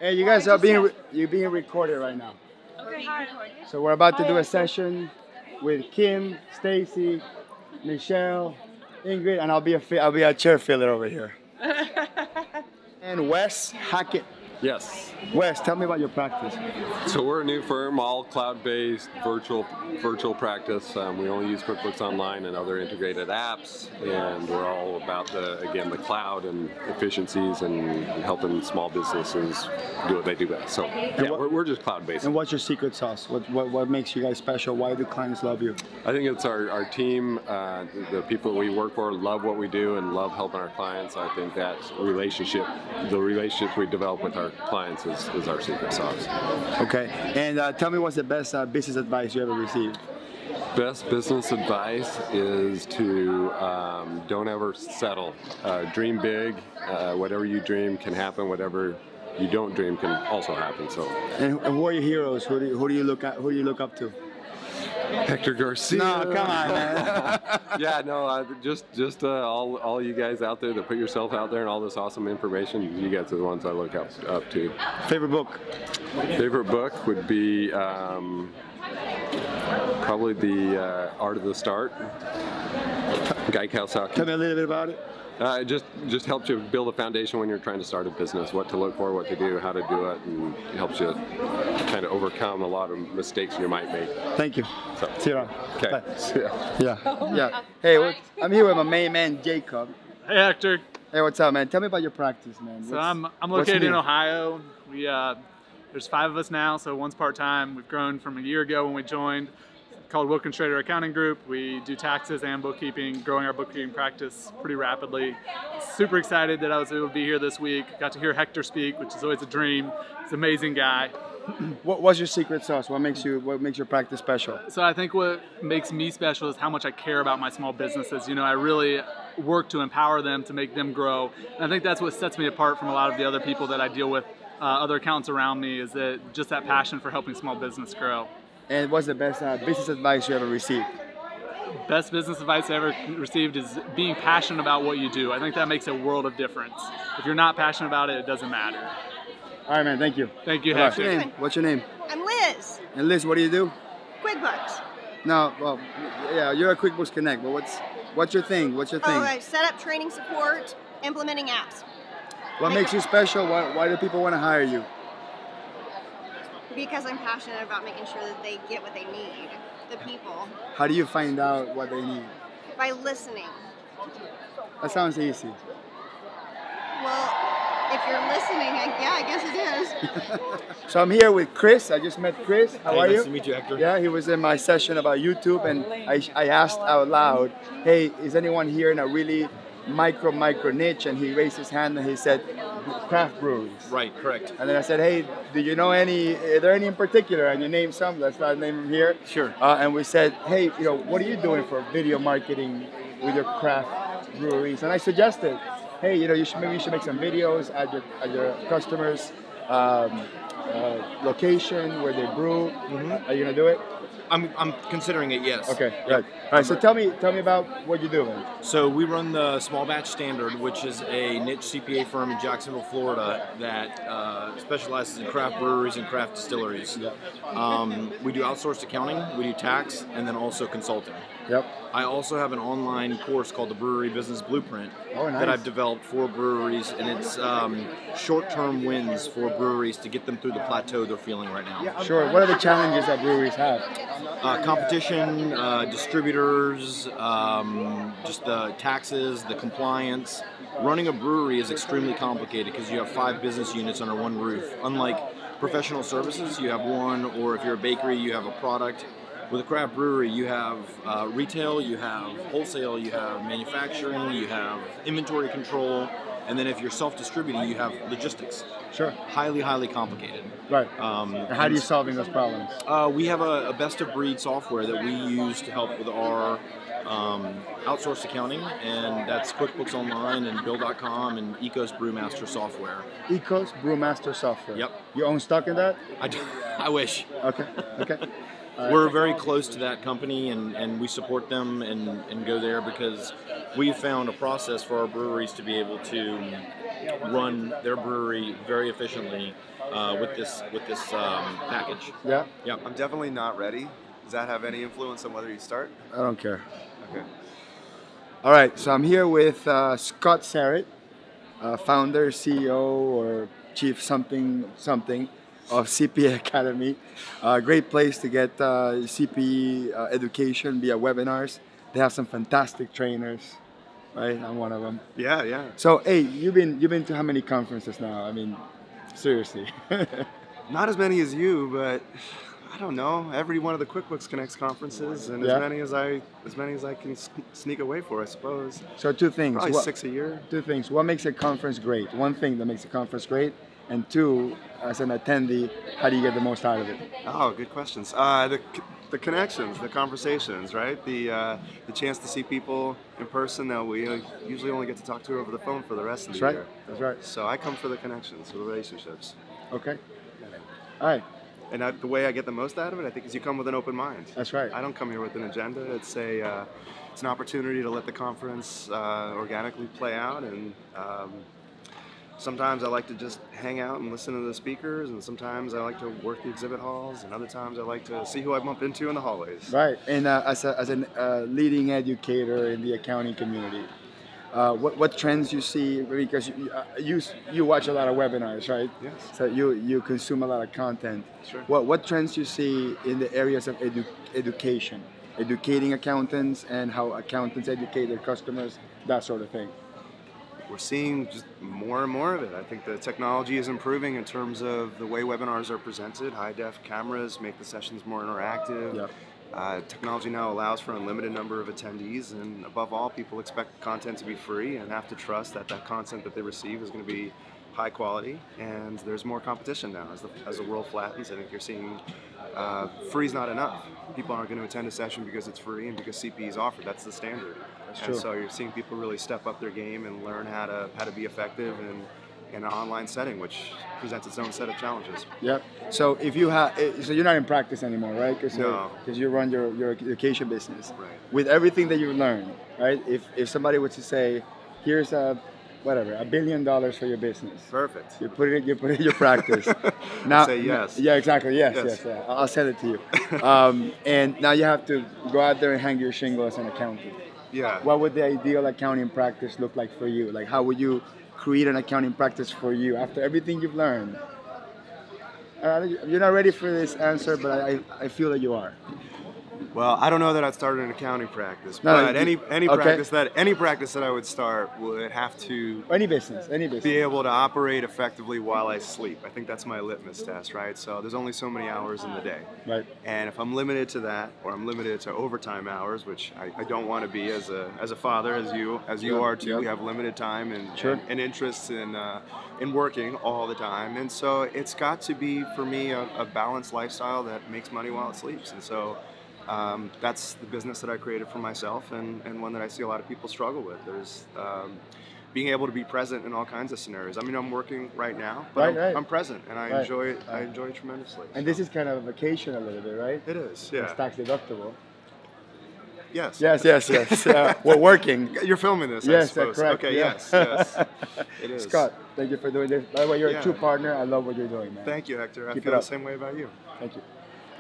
Hey, you guys are being recorded right now. Okay. So we're about to do a session with Kim, Stacy, Michelle, Ingrid, and I'll be a chair filler over here. And Wes Hackett. Yes. Wes, tell me about your practice. So we're a new firm, all cloud-based, virtual practice. We only use QuickBooks Online and other integrated apps, and we're all about the cloud and efficiencies and helping small businesses do what they do best. So yeah, we're just cloud-based. And what's your secret sauce? What makes you guys special? Why do clients love you? I think it's our team, the people we work for love what we do and love helping our clients. I think that the relationships we develop with our clients is our secret sauce. Okay, and tell me what's the best business advice you ever received? Best business advice is to don't ever settle. Dream big. Whatever you dream can happen. Whatever you don't dream can also happen. So. And who are your heroes? Who do you look at? Who do you look up to? Hector Garcia. No, come on, man. Yeah, no, just all you guys out there that put yourself out there and all this awesome information, you guys are the ones I look up to. Favorite book? Favorite book would be probably The Art of the Start, Guy Kawasaki. Tell me a little bit about it. It just helps you build a foundation when you're trying to start a business, what to look for, what to do, how to do it, and it helps you kind of overcome a lot of mistakes you might make. Thank you. So, see you around. okay. Bye. Yeah. Yeah. Hey, I'm here with my main man, Jacob. Hey, Hector. Hey, what's up, man? Tell me about your practice, man. So I'm located in Ohio. We there's 5 of us now, so one's part-time. We've grown from a year ago when we joined. Called Wilkins Trader Accounting Group. We do taxes and bookkeeping, growing our bookkeeping practice pretty rapidly. Super excited that I was able to be here this week. Got to hear Hector speak, which is always a dream. He's an amazing guy. What's your secret sauce? What makes your practice special? So I think what makes me special is how much I care about my small businesses. You know, I really work to empower them, to make them grow. And I think that's what sets me apart from a lot of the other people that I deal with, other accountants around me, is that just that passion for helping small business grow. And what's the best business advice you ever received? Best business advice I ever received is being passionate about what you do. I think that makes a world of difference. If you're not passionate about it, it doesn't matter. All right, man. Thank you. Thank you, Hector. What's your name? What's your name? I'm Liz. And Liz, what do you do? QuickBooks. No, well, yeah, you're a QuickBooks Connect, but what's your thing? What's your thing? Oh, I set up training support, implementing apps. What makes you special? Why do people want to hire you? Because I'm passionate about making sure that they get what they need, the people. How do you find out what they need? By listening. That sounds easy. Well, if you're listening, I guess it is. So I'm here with Chris. I just met Chris. How are you? Nice to meet you, Hector. Yeah, he was in my session about YouTube, and I asked out loud, hey, is anyone here in a really micro niche? And he raised his hand and he said, craft breweries. Right, correct. And then I said, hey, do you know any, are there any in particular? And you named some, let's not name them here. Sure. And we said, hey, what are you doing for video marketing with your craft breweries? And I suggested, hey, maybe you should make some videos at your customers' location where they brew. Mm-hmm. Are you gonna do it? I'm considering it, yes. Okay, good. All right, so tell me about what you do, man. So we run the Small Batch Standard, which is a niche CPA firm in Jacksonville, Florida that specializes in craft breweries and craft distilleries. Yep. We do outsourced accounting, we do tax, and then also consulting. Yep. I also have an online course called the Brewery Business Blueprint that I've developed for breweries, and it's short-term wins for breweries to get them through the plateau they're feeling right now. Sure. What are the challenges that breweries have? Competition, distributors, just the taxes, the compliance. Running a brewery is extremely complicated because you have 5 business units under one roof. Unlike professional services, you have one, or if you're a bakery, you have a product. With a craft brewery, you have retail, you have wholesale, you have manufacturing, you have inventory control, and then if you're self-distributing, you have logistics. Sure. Highly, highly complicated. Right. And how are you solving those problems? We have a best-of-breed software that we use to help with our outsourced accounting, and that's QuickBooks Online and Bill.com and Ecos Brewmaster software. Ecos Brewmaster software. Yep. You own stock in that? I wish. Okay. Okay. We're very close to that company, and we support them and go there because we found a process for our breweries to be able to run their brewery very efficiently with this package. Yeah. Yep. I'm definitely not ready. Does that have any influence on whether you start? I don't care. Okay. All right, so I'm here with Scott Sarrett, founder, CEO, or chief something of CPA Academy. Great place to get CPE education via webinars. They have some fantastic trainers, right? I'm one of them. Yeah, yeah. So, hey, you've been to how many conferences now? I mean, seriously. Not as many as you, but I don't know. Every one of the QuickBooks Connects conferences, and Yeah. as many as I can sneak away for, I suppose. So two things. Probably 6 a year. Two things. What makes a conference great? One thing that makes a conference great, and two, as an attendee, how do you get the most out of it? Oh, good questions. The connections, the conversations, right? The chance to see people in person that we usually only get to talk to over the phone for the rest of the year. That's right. So I come for the connections, the relationships. Okay. All right. And the way I get the most out of it, I think, is you come with an open mind. That's right. I don't come here with an agenda. It's an opportunity to let the conference organically play out, and sometimes I like to just hang out and listen to the speakers, and sometimes I like to work the exhibit halls, and other times I like to see who I bump into in the hallways. Right. And as a leading educator in the accounting community, what trends you see? Because you watch a lot of webinars, right? Yes. So you consume a lot of content. Sure. What trends you see in the areas of education, educating accountants, and how accountants educate their customers, that sort of thing? We're seeing just more and more of it. I think the technology is improving in terms of the way webinars are presented. High-def cameras make the sessions more interactive. Yep. Technology now allows for an unlimited number of attendees, and above all, people expect content to be free and have to trust that content that they receive is going to be high quality. And there's more competition now as the world flattens. I think you're seeing free is not enough. People aren't going to attend a session because it's free and because CPE is offered. That's the standard. That's and true. so you're seeing people really step up their game and learn how to be effective in an online setting, which presents its own set of challenges. Yep. So if you have, so you're not in practice anymore, right? No. Because you run your education business. Right. With everything that you learned, right? If somebody were to say, here's $1 billion for your business. Perfect. You put it in your practice. Now, say yes. Yeah, exactly. Yes. Yeah. I'll send it to you. And now you have to go out there and hang your shingle as an accountant. Yeah. What would the ideal accounting practice look like for you? Like, how would you create an accounting practice for you after everything you've learned? You're not ready for this answer, but I feel that you are. Well, I don't know that I'd start an accounting practice, No, but any okay. practice that I would start would have to Any business. be able to operate effectively while I sleep. I think that's my litmus test, right? So there's only so many hours in the day. Right. And if I'm limited to that, or I'm limited to overtime hours, which I don't want to be as a father, as you are too. Yep. We have limited time Sure. and interests in working all the time. And so it's got to be, for me, a balanced lifestyle that makes money while it sleeps. And so that's the business that I created for myself, and one that I see a lot of people struggle with. There's being able to be present in all kinds of scenarios. I mean, I'm working right now, but I'm present, and I enjoy it. I enjoy it tremendously. And this is kind of a vacation a little bit, right? It is, yeah. It's tax deductible. Yes. Yes. We're working. You're filming this, Yes, I suppose. correct. Okay, yeah. yes. It is. Scott, thank you for doing this. By the way, you're Yeah. a true partner. I love what you're doing, man. Thank you, Hector. I Keep feel it the up. same way about you. Thank you.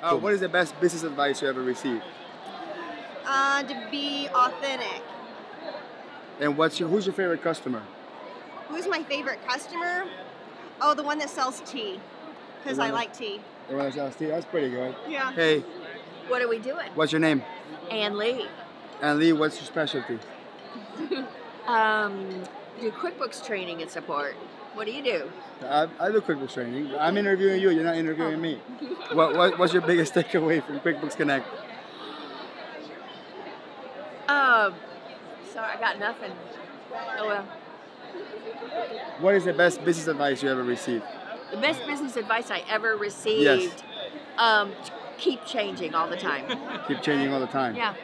What is the best business advice you ever received? To be authentic. And who's your favorite customer? Who's my favorite customer? Oh, the one that sells tea, because I like tea. The one that sells tea? That's pretty good. Yeah. Hey, What are we doing? what's your name? Ann Lee. And Lee, what's your specialty? Do QuickBooks training and support. What do you do? I do QuickBooks training. I'm interviewing you. You're not interviewing me. What's your biggest takeaway from QuickBooks Connect? Sorry, I got nothing. Oh well. What is the best business advice you ever received? The best business advice I ever received. Keep changing all the time. Keep changing all the time. Yeah.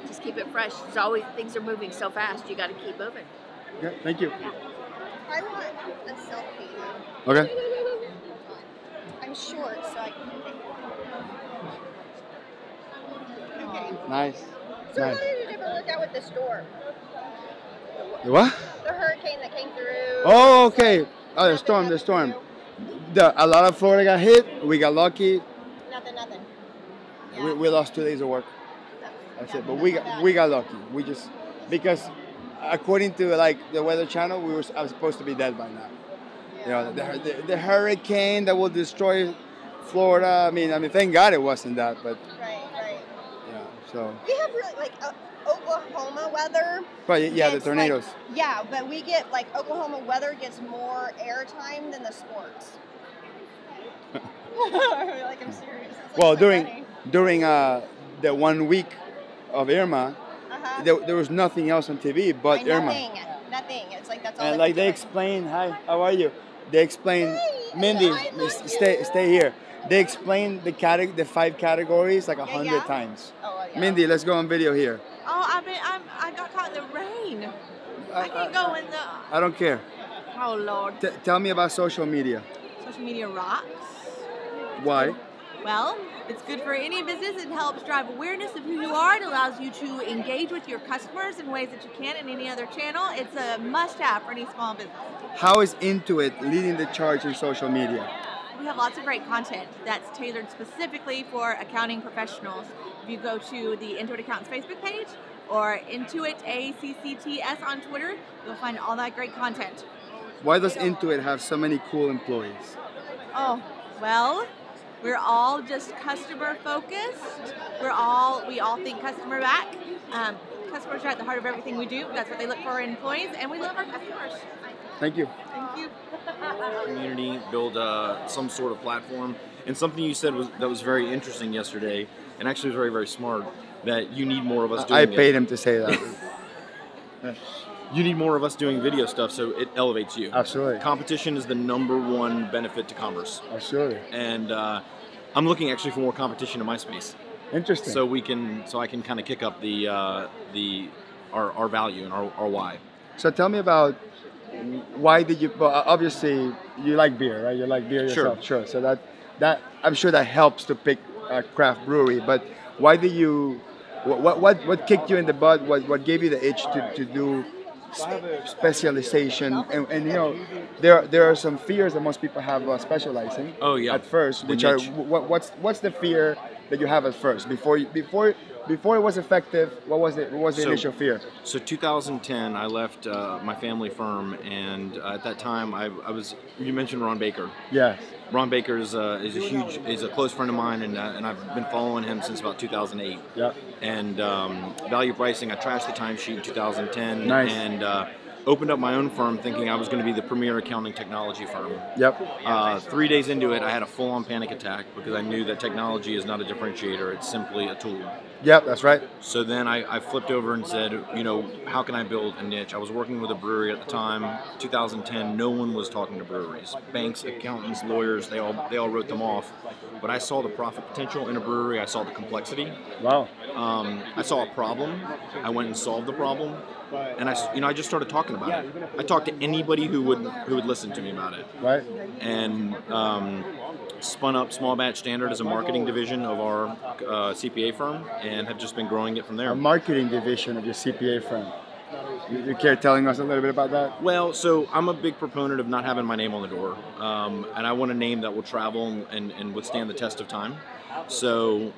Just keep it fresh. There's always things are moving so fast. You got to keep moving. Okay, thank you. I want a selfie. Okay. I'm short, so I can. Okay. Nice. So how did it ever work out with the store? The what? The hurricane that came through. Oh, okay. Oh, the storm, the storm. A lot of Florida got hit. We got lucky. Nothing. We lost 2 days of work. That's it. But we got lucky. We just because according to like the Weather Channel, I was supposed to be dead by now. You know, the hurricane that will destroy Florida. I mean, thank God it wasn't that. But Right. yeah. So. We have really like Oklahoma weather. But yeah, the gets, tornadoes. Like, yeah, but we get like Oklahoma weather gets more airtime than the sports. Like I'm serious. It's, like, Well, so funny. during the 1 week of Irma, there was nothing else on TV but Like, Irma. Nothing. It's like that's all. And like they explain, hi, how are you? They explain, Mindy, stay here. They explain the 5 categories like 100 times. Oh, yeah. Mindy, let's go on video here. Oh, I got caught in the rain. I can't go in the. I don't care. Oh Lord. Tell me about social media. Social media rocks. Why? Well, it's good for any business. It helps drive awareness of who you are. It allows you to engage with your customers in ways that you can't in any other channel. It's a must-have for any small business. How is Intuit leading the charge in social media? We have lots of great content that's tailored specifically for accounting professionals. If you go to the Intuit Accountants Facebook page or Intuit ACCTS on Twitter, you'll find all that great content. Why does Intuit have so many cool employees? Oh, well, we're all just customer focused. We all think customer back. Customers are at the heart of everything we do. That's what they look for in employees, and we love our customers. Thank you. Thank you. Community, build some sort of platform. And something you said that was very interesting yesterday, and actually was very, very smart, that you need more of us doing it. I paid him to say that. You need more of us doing video stuff so it elevates you. Absolutely. Competition is the #1 benefit to commerce. Absolutely. And I'm looking actually for more competition in my space. Interesting. So I can kind of kick up our value and our why. So tell me about why did you? Well, obviously you like beer, right? You like beer yourself, sure. So that I'm sure that helps to pick a craft brewery. But why did you? What kicked you in the butt? What gave you the itch to do specialization? And you know, there are some fears that most people have about specializing. Oh yeah. At first, which are what's the fear that you have at first before it was effective? What was it? What was the initial fear? So 2010, I left my family firm, and at that time, I was. You mentioned Ron Baker. Yes. Ron Baker is a close friend of mine, and I've been following him since about 2008. Yeah. And value pricing, I trashed the timesheet in 2010, Nice. and opened up my own firm thinking I was going to be the premier accounting technology firm. Yep. 3 days into it, I had a full-on panic attack because I knew that technology is not a differentiator; it's simply a tool. Yep, that's right. So then I flipped over and said, you know, how can I build a niche? I was working with a brewery at the time, 2010. No one was talking to breweries. Banks, accountants, lawyers, they all wrote them off. But I saw the profit potential in a brewery. I saw the complexity. Wow. I saw a problem. I went and solved the problem, and I just started talking about it. I talked to anybody who would listen to me about it. Right. And spun up Small Batch Standard as a marketing division of our CPA firm, and have just been growing it from there. A marketing division of your CPA firm. You care telling us a little bit about that? Well, so I'm a big proponent of not having my name on the door, and I want a name that will travel and withstand the test of time. So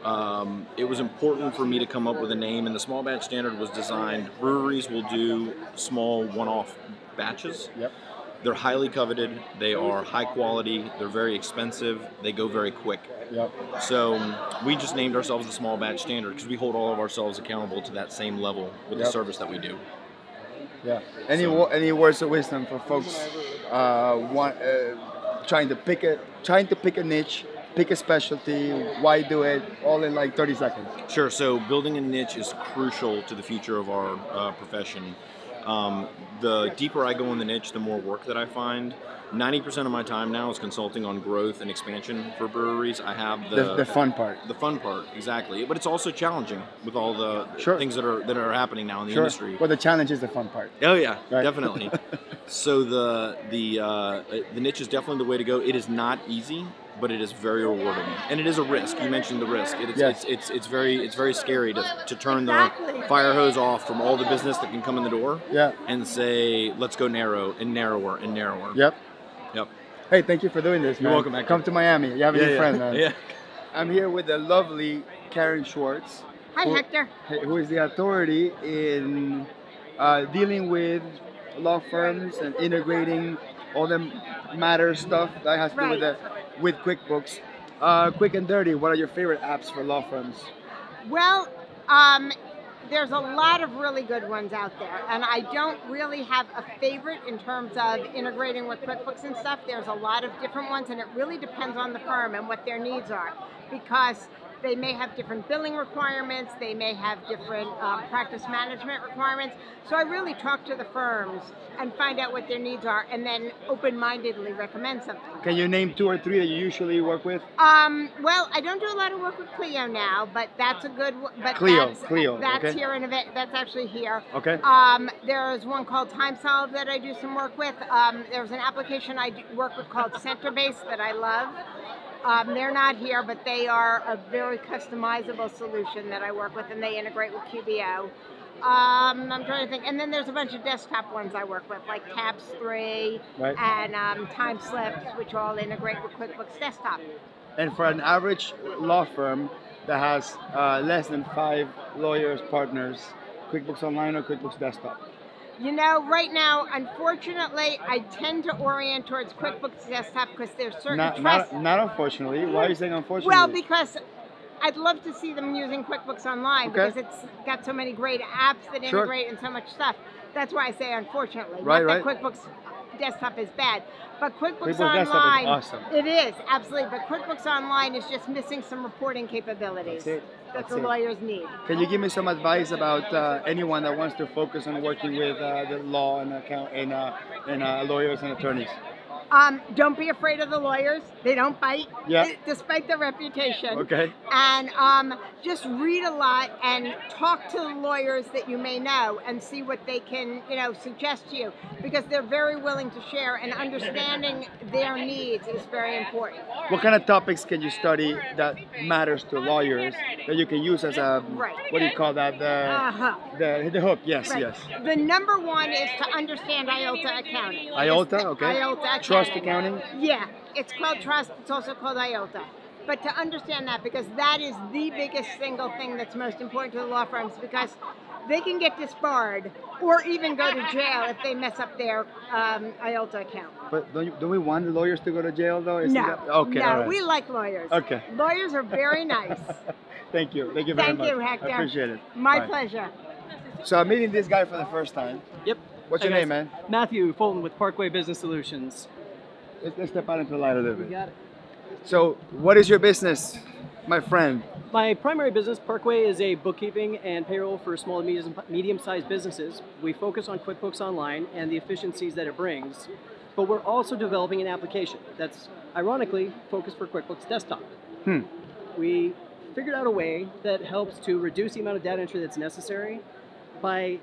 it was important for me to come up with a name, and the Small Batch Standard was designed. Breweries will do small one-off batches. Yep. They're highly coveted, they are high quality, they're very expensive, they go very quick. Yep. So we just named ourselves the Small Batch Standard because we hold all of ourselves accountable to that same level with the service that we do. Yeah. Any words of wisdom for folks trying to pick a niche, pick a specialty, why do it, all in like 30 seconds? Sure. So building a niche is crucial to the future of our profession. The deeper I go in the niche, the more work that I find. 90% of my time now is consulting on growth and expansion for breweries. I have the fun part. The fun part, exactly. But it's also challenging with all the things that are happening now in the industry. Well, the challenge is the fun part. Oh yeah, right? Definitely. So the niche is definitely the way to go. It is not easy, but it is very rewarding, and it is a risk. You mentioned the risk. It's very scary to turn the fire hose off from all the business that can come in the door. Yeah. And say, let's go narrow and narrower and narrower. Yep. Yep. Hey, thank you for doing this, man. You're welcome, Hector. Come to Miami. You have a new friend, man. Yeah. I'm here with the lovely Karen Schwartz. Hi, Hector. Who is the authority in dealing with law firms and integrating all the matter stuff that has to do with QuickBooks. Quick and dirty, what are your favorite apps for law firms? Well, there's a lot of really good ones out there, and I don't really have a favorite in terms of integrating with QuickBooks and stuff. There's a lot of different ones, and it really depends on the firm and what their needs are, because they may have different billing requirements, they may have different practice management requirements. So I really talk to the firms and find out what their needs are, and then open-mindedly recommend something. Can you name 2 or 3 that you usually work with? Well, I don't do a lot of work with Clio now, but that's a good one. Clio, that's okay. here in event. That's actually here. Okay. There's one called TimeSolve that I do some work with. There's an application I work with called Centerbase that I love. They're not here, but they are a very customizable solution that I work with, and they integrate with QBO. I'm trying to think, and then there's a bunch of desktop ones I work with, like Tabs 3 and Time Slips, which all integrate with QuickBooks Desktop. And for an average law firm that has less than 5 lawyers, partners, QuickBooks Online or QuickBooks Desktop? You know, right now, unfortunately, I tend to orient towards QuickBooks Desktop because there's certain not unfortunately. Why are you saying unfortunately? Well, because I'd love to see them using QuickBooks Online because it's got so many great apps that integrate and so much stuff. That's why I say unfortunately. Not that QuickBooks Desktop is bad, but QuickBooks Online, awesome. It is, absolutely. But QuickBooks Online is just missing some reporting capabilities that the lawyers need. Can you give me some advice about anyone that wants to focus on working with the law and lawyers and attorneys? Don't be afraid of the lawyers. They don't bite, despite their reputation. Okay. And just read a lot and talk to the lawyers that you may know and see what they can, suggest to you, because they're very willing to share, and understanding their needs is very important. What kind of topics can you study that matters to lawyers that you can use as a, what do you call that? The hook, yes. The number one is to understand IOTA accounting. IOTA, okay. IOTA accounting. Trust accounting? Yeah, it's called trust, it's also called IOTA. But to understand that, because that is the biggest single thing that's most important to the law firms, because they can get disbarred or even go to jail if they mess up their IOTA account. But don't we want the lawyers to go to jail though? No, we like lawyers. Okay. Lawyers are very nice. Thank you very much. Thank you, Hector. I appreciate it. My pleasure. So I'm meeting this guy for the first time. Yep. What's your name, man? Matthew Fulton with Parkway Business Solutions. Let's step out into the light a little bit. You got it. So, what is your business, my friend? My primary business, Parkway, is a bookkeeping and payroll for small and medium-sized businesses. We focus on QuickBooks Online and the efficiencies that it brings, but we're also developing an application that's, ironically, focused for QuickBooks Desktop. We figured out a way that helps to reduce the amount of data entry that's necessary by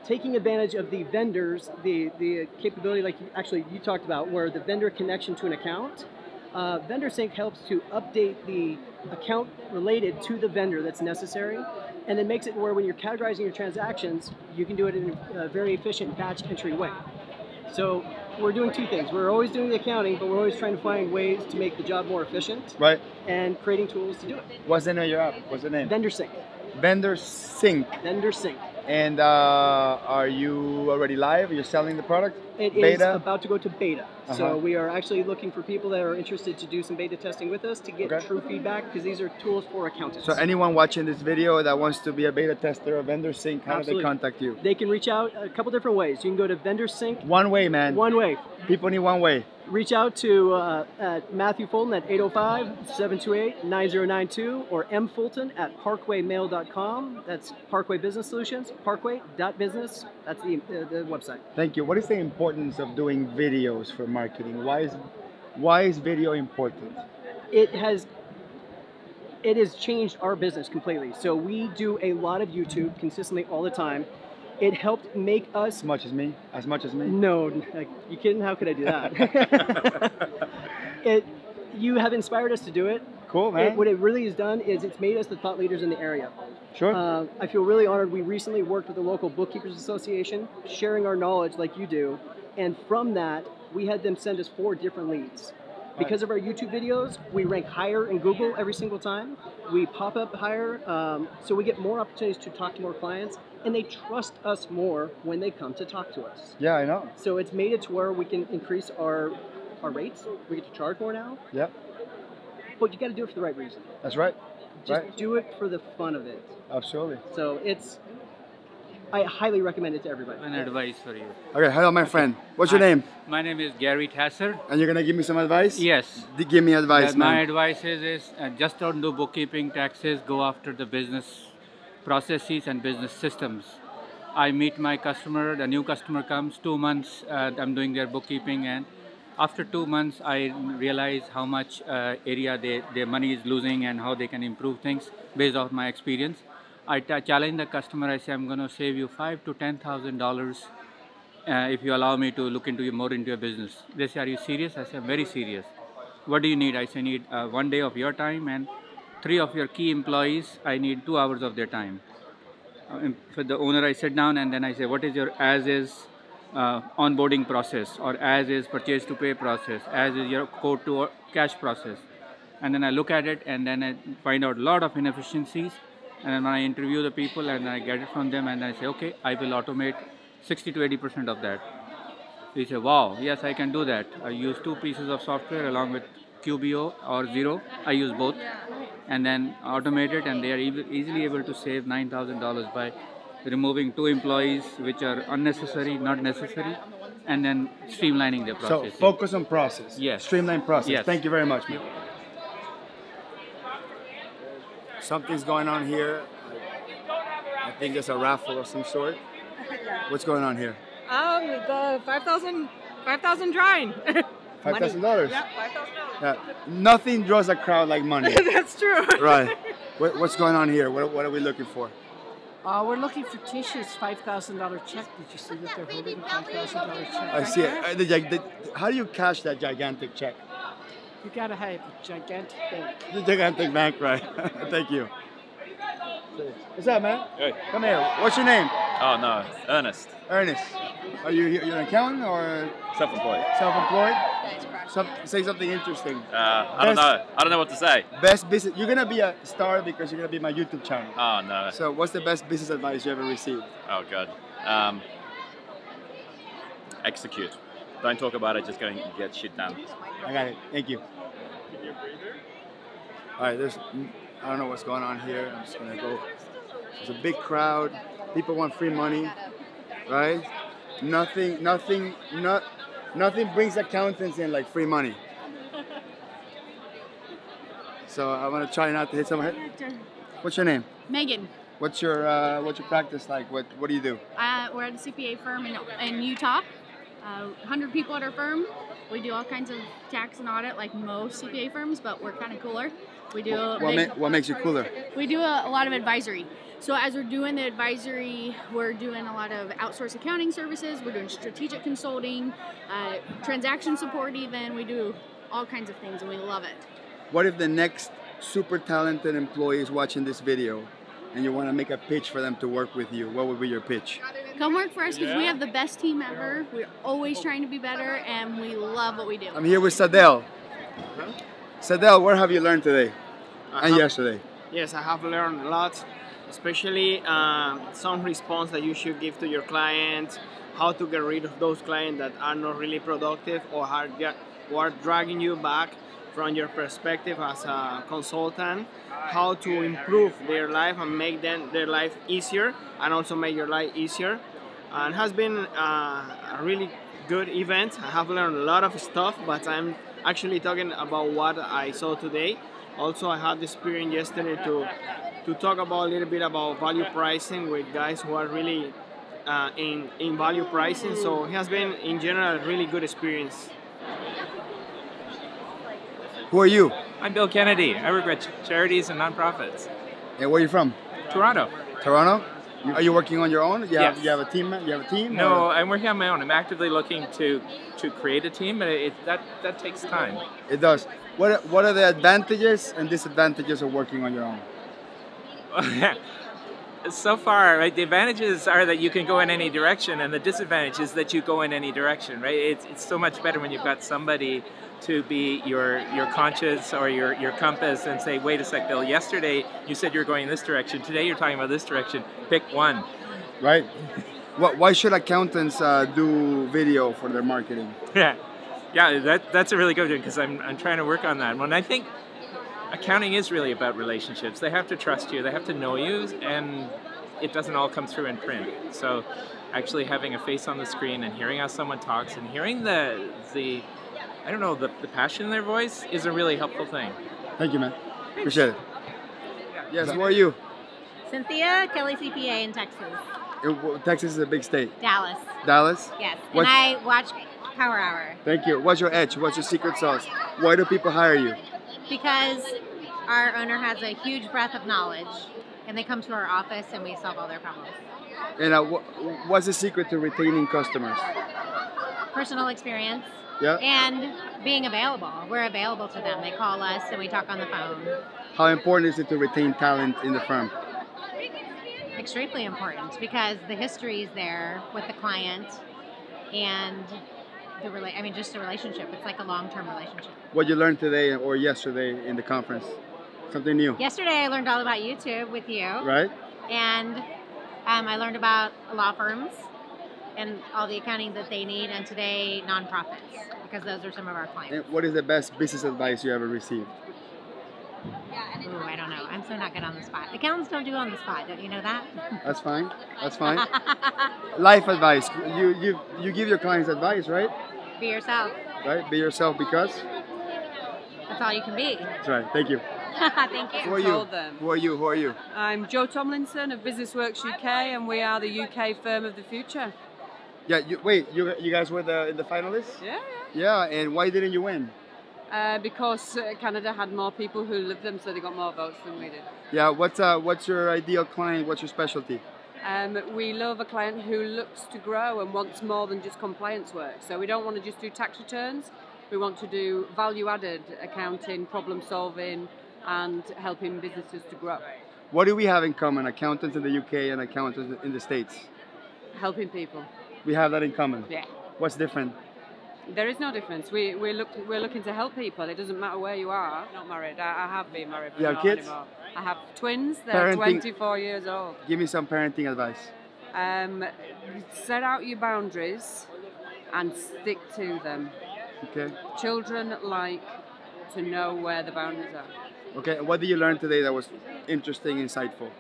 taking advantage of the vendors, the capability like you talked about, where the vendor connection to an account. Vendor Sync helps to update the account related to the vendor that's necessary, and then makes it where when you're categorizing your transactions, you can do it in a very efficient batch entry way. So we're doing 2 things. We're always doing the accounting, but we're always trying to find ways to make the job more efficient. Right. And creating tools to do it. What's the name of your app? What's the name? Vendor Sync. Vendor Sync. Vendor Sync. And are you already live? Are you selling the product? It is about to go to beta. So we are actually looking for people that are interested to do some beta testing with us to get true feedback, because these are tools for accountants. So anyone watching this video that wants to be a beta tester of Vendor Sync, how do they contact you? They can reach out a couple different ways. You can go to Vendor Sync. One way, man. One way. People need one way. Reach out to Matthew Fulton at 805-728-9092 or mfulton@parkwaymail.com. That's Parkway Business Solutions, parkway.business. That's the website. Thank you. What is the importance of doing videos for marketing? Why is video important? It has changed our business completely. So we do a lot of YouTube consistently all the time. It helped make us... As much as me? As much as me? No, you kidding? How could I do that? You have inspired us to do it. Cool, man. What it really has done is it's made us the thought leaders in the area. Sure. I feel really honored. We recently worked with the local Bookkeepers Association, sharing our knowledge like you do. And from that, we had them send us 4 different leads. Because of our YouTube videos, we rank higher in Google every single time. We pop up higher, so we get more opportunities to talk to more clients, and they trust us more when they come to talk to us. Yeah, I know. So it's made it to where we can increase our rates. We get to charge more now. Yep. But you got to do it for the right reason. That's right. Just do it for the fun of it. Absolutely. So I highly recommend it to everybody. An advice for you. Okay, hello, my friend. What's your name? My name is Gary Tasser. And you're gonna give me some advice? Yes. Give me advice, man. My advice is just don't do bookkeeping, taxes. Go after the business processes and business systems. I meet my customer. The new customer comes. 2 months. I'm doing their bookkeeping, and after 2 months, I realize how much area their money is losing and how they can improve things based off my experience. I challenge the customer. I say, I'm going to save you $5,000 to $10,000 if you allow me to look into more into your business. They say, are you serious? I say, I'm very serious. What do you need? I say, I need 1 day of your time, and 3 of your key employees, I need 2 hours of their time. For the owner, I sit down and then I say, what is your as-is onboarding process, or as-is purchase to pay process, as-is your quote to cash process? And then I look at it, and then I find out a lot of inefficiencies. And then when I interview the people and I get it from them, and I say, okay, I will automate 60 to 80% of that. They say, wow, yes, I can do that. I use 2 pieces of software along with QBO or Xero. I use both, and then automate it, and they are easily able to save $9,000 by removing 2 employees, which are unnecessary, not necessary, and then streamlining their process. So focus on process. Yes. Streamline process. Yes. Thank you very much, man. Something's going on here. I think it's a raffle of some sort. What's going on here? The 5,000 drawing. $5,000. Yeah, $5,000. Yeah. Nothing draws a crowd like money. That's true. Right. What's going on here? What are we looking for? We're looking for tissues. $5,000 check. Did you see that they're holding a $5,000 check? I see it. How do you cash that gigantic check? You gotta have a gigantic bank. The gigantic bank, right? Thank you. What's up, man? Hey. Come here. What's your name? Oh no, Ernest. Ernest. Are you're an accountant or Self-employed. Self-employed? Say something interesting. I don't know. I don't know what to say. Best business. You're gonna be a star because you're gonna be my YouTube channel. Oh no. So, what's the best business advice you ever received? Oh god. Execute. Don't talk about it. Just go and get shit done. I got it. Thank you. All right. I don't know what's going on here. I'm just gonna go. There's a big crowd. People want free money, right? Nothing brings accountants in like free money. So I want to try not to hit someone. What's your name? Megan. What's your practice like? What do you do? We're at a CPA firm in Utah. 100 people at our firm. We do all kinds of tax and audit like most CPA firms, but we're kind of cooler. We do what makes you cooler? We do a lot of advisory. So as we're doing the advisory, we're doing a lot of outsourced accounting services. We're doing strategic consulting, transaction support even. We do all kinds of things and we love it. What if the next super talented employee is watching this video and you want to make a pitch for them to work with you? What would be your pitch? Come work for us because we have the best team ever. We're always trying to be better and we love what we do. I'm here with Sadel. Sadel, what have you learned today and yesterday? Yes, I have learned a lot, especially some response that you should give to your clients, how to get rid of those clients that are not really productive or are dragging you back from your perspective as a consultant, how to improve their life and make their life easier and also make your life easier. And it has been a really good event. I have learned a lot of stuff, but I'm actually talking about what I saw today. Also, I had the experience yesterday to talk about a little bit about value pricing with guys who are really in value pricing. So it has been, in general, a really good experience. Who are you? I'm Bill Kennedy. I work with charities and nonprofits. And where are you from? Toronto. Toronto? Are you working on your own? Yes. You have a team? You have a team? No, or? I'm working on my own. I'm actively looking to create a team, but that takes time. It does. What are the advantages and disadvantages of working on your own? So far, right, the advantages are that you can go in any direction, and the disadvantage is that you go in any direction, right? It's so much better when you've got somebody to be your conscience or your compass and say, wait a sec, Bill, yesterday you said you were going in this direction, today you're talking about this direction, pick one. Right. Why should accountants do video for their marketing? Yeah, that's a really good one, because I'm trying to work on that one. I think accounting is really about relationships. They have to trust you, they have to know you, and it doesn't all come through in print. So actually having a face on the screen and hearing how someone talks and hearing the I don't know, the passion in their voice is a really helpful thing. Thank you, man. Appreciate it. Yes, who are you? Cynthia, Kelly CPA in Texas. Texas is a big state. Dallas. Dallas? Yes. And I watch Power Hour. Thank you. What's your edge? What's your secret sauce? Why do people hire you? Because our owner has a huge breadth of knowledge, and they come to our office and we solve all their problems. And what's the secret to retaining customers? Personal experience. Yeah. And being available. We're available to them. They call us and we talk on the phone. How important is it to retain talent in the firm? Extremely important, because the history is there with the client and just a relationship. It's like a long-term relationship. What you learned today or yesterday in the conference? Something new? Yesterday I learned all about YouTube with you. Right. And I learned about law firms and all the accounting that they need, and today nonprofits, because those are some of our clients. And what is the best business advice you ever received? Ooh, I don't know. I'm so not good on the spot. Accountants don't do on the spot. Don't you know that? That's fine. That's fine. Life advice. You give your clients advice, right? Be yourself. Right. Be yourself, because that's all you can be. That's right. Thank you. Thank you. Who are you? Who are you? Who are you? I'm Jo Tomlinson of BusinessWorks UK, and we are the UK firm of the future. Yeah. You guys were in the finalists? Yeah. Yeah. And why didn't you win? Because Canada had more people who lived them, so they got more votes than we did. Yeah. What's your ideal client? What's your specialty? We love a client who looks to grow and wants more than just compliance work. So we don't want to just do tax returns. We want to do value-added accounting, problem solving, and helping businesses to grow. What do we have in common, accountants in the UK and accountants in the States? Helping people. We have that in common? Yeah. What's different? There is no difference. We're looking to help people. It doesn't matter where you are. I'm not married. I have been married, but You have not kids? anymore. I have twins. They're Parenting. 24 years old. Give me some parenting advice. Set out your boundaries and stick to them. Okay. Children like to know where the boundaries are. Okay. What did you learn today that was interesting, insightful?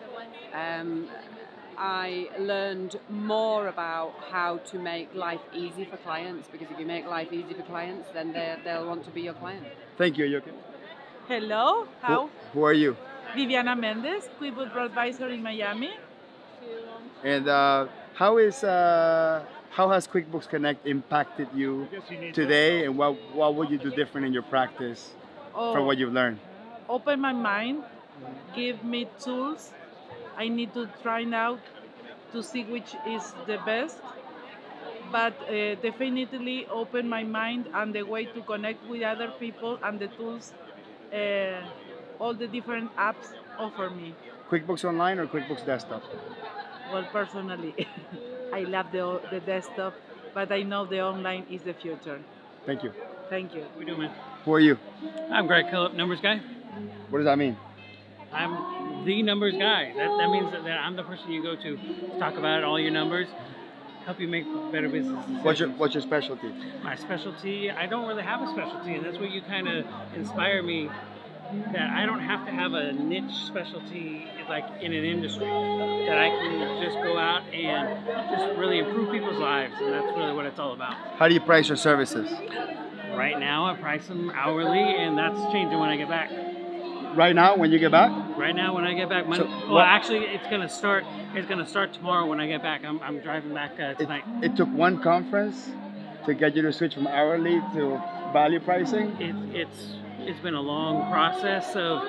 I learned more about how to make life easy for clients, because if you make life easy for clients, then they'll want to be your client. Thank you. You okay? Hello. Who are you? Viviana Mendez, QuickBooks Advisor in Miami. And how has QuickBooks Connect impacted you today, and what would you do different in your practice from what you've learned? Open my mind, give me tools. I need to try now to see which is the best, but definitely open my mind and the way to connect with other people and the tools all the different apps offer me. QuickBooks Online or QuickBooks Desktop? Well, personally, I love the desktop, but I know the online is the future. Thank you. Thank you. What are you doing, man? Who are you? I'm Greg Phillip, numbers guy. What does that mean? I'm the numbers guy. That means that I'm the person you go to talk about all your numbers, help you make better business decisions. What's your specialty? My specialty, I don't really have a specialty, and that's where you kind of inspire me, that I don't have to have a niche specialty like in an industry, that I can just go out and just really improve people's lives, and that's really what it's all about. How do you price your services? Right now I price them hourly, and that's changing when I get back. Right now, when you get back? Right now, when I get back. Well, actually, it's gonna start tomorrow when I get back. I'm driving back tonight. It took one conference to get you to switch from hourly to value pricing. It's been a long process of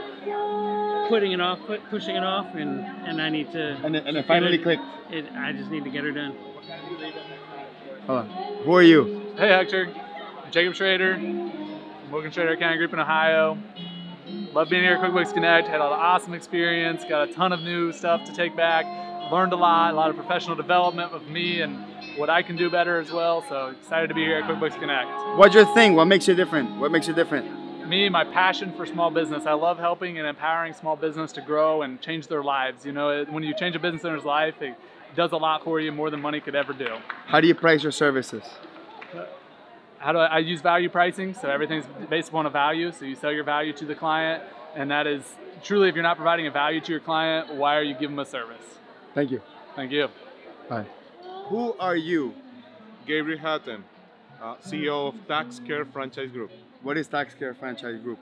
putting it off, pushing it off, and I need to. And it finally clicked. I just need to get her done. Hold on. Who are you? Hey Hector, I'm Jacob Schrader, from Wilkins Schrader Accounting Group in Ohio. Love being here at QuickBooks Connect. Had an awesome experience. Got a ton of new stuff to take back. Learned a lot of professional development with me and what I can do better as well. So excited to be here at QuickBooks Connect. What's your thing? What makes you different? What makes you different? Me, my passion for small business. I love helping and empowering small business to grow and change their lives. You know, when you change a business owner's life, it does a lot for you, more than money could ever do. How do you price your services? How do I use value pricing? So everything's based upon a value. So you sell your value to the client, and that is truly, if you're not providing a value to your client, why are you giving them a service? Thank you. Thank you. Bye. Who are you? Gabriel Hatton, CEO of Tax Care Franchise Group. What is Tax Care Franchise Group?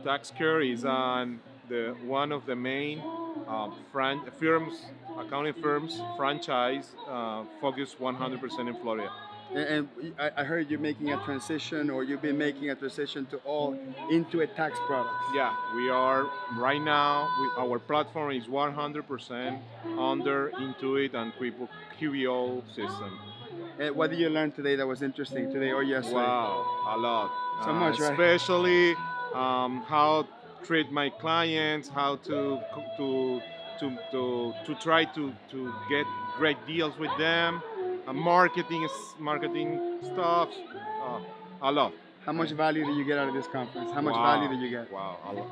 Tax Care is one of the main accounting firms, franchise, focused 100% in Florida. And I heard you're making a transition, or you've been making a transition to all Intuit tax products. Yeah, we are right now. Our platform is 100% under Intuit and QuickBooks QBO system. And what did you learn today that was interesting today or yesterday? Wow, a lot. So much, right? Especially how to treat my clients, how to try to get great deals with them. Marketing stuff, a lot. How much value do you get out of this conference? How much value do you get? Wow, a lot.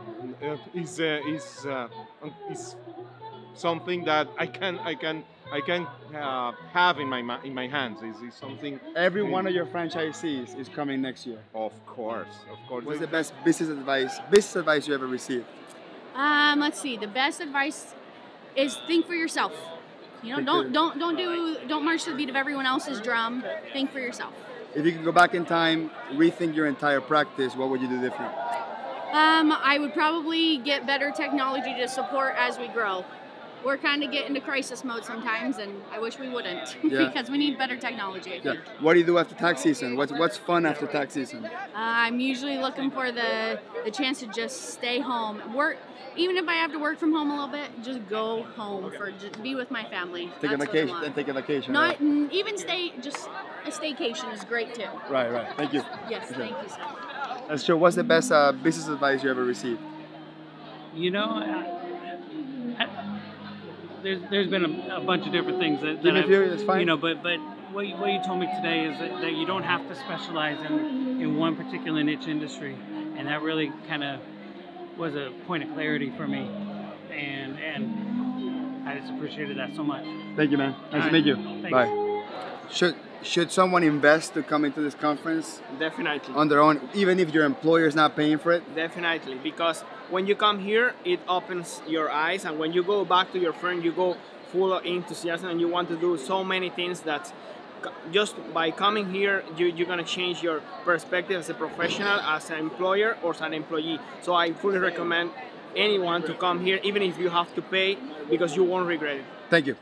It's something that I can have in my hands. It's something. Every one of your franchisees is coming next year. Of course. What's the best business advice you ever received? Let's see. The best advice is think for yourself. You know, don't march to the beat of everyone else's drum. Think for yourself. If you could go back in time, rethink your entire practice, what would you do different? I would probably get better technology to support as we grow. We're kind of getting into crisis mode sometimes, and I wish we wouldn't because we need better technology, I think. What do you do after tax season? What's fun after tax season? I'm usually looking for the chance to just stay home. Even if I have to work from home a little bit, just go home just be with my family. Take a vacation. Not even just a staycation is great too. Right. Thank you. Yes, thank you so much. That's true. What's the best business advice you ever received? You know, there's been a bunch of different things that it's fine. You know, but what you told me today is that you don't have to specialize in one particular niche industry, and that really kind of was a point of clarity for me, and I just appreciated that so much. Thank you, man. Nice to meet you. Thanks. Bye. Should someone invest to come into this conference? Definitely. On their own, even if your employer is not paying for it? Definitely, because when you come here, it opens your eyes, and when you go back to your firm, you go full of enthusiasm, and you want to do so many things that just by coming here, you're going to change your perspective as a professional, as an employer, or as an employee. So I fully recommend anyone to come here, even if you have to pay, because you won't regret it. Thank you.